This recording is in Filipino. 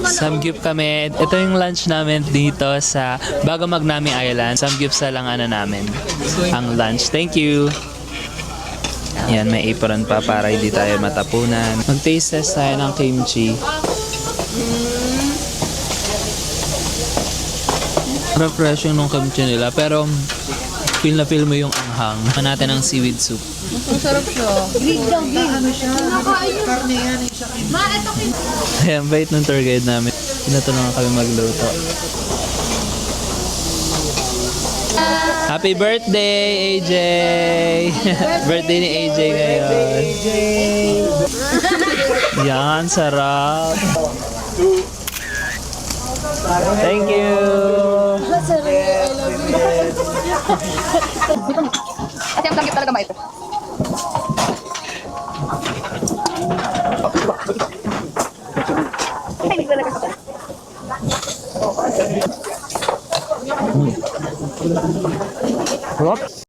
Samgyup kami. Ito yung lunch namin dito sa bago Magnami Island. Samgyup sa lang ano namin. Ang lunch. Thank you. Yan, may apron pa para hindi tayo matapunan. Mag-taste test tayo ng kimchi. Refreshing nung kimchi nila, pero feel na feel mo yung anghang. Natin ang seaweed soup. Ang sarap siya. Green daw, green. Ano siya? Karne yan. Ayan, bait ng tour guide namin. Tinutulungan kami magluto. Happy birthday, AJ! Birthday ni AJ ngayon. Yan, sarap. Thank you! Kasi ang langit talaga maito. Ay, talaga ka. Sarap.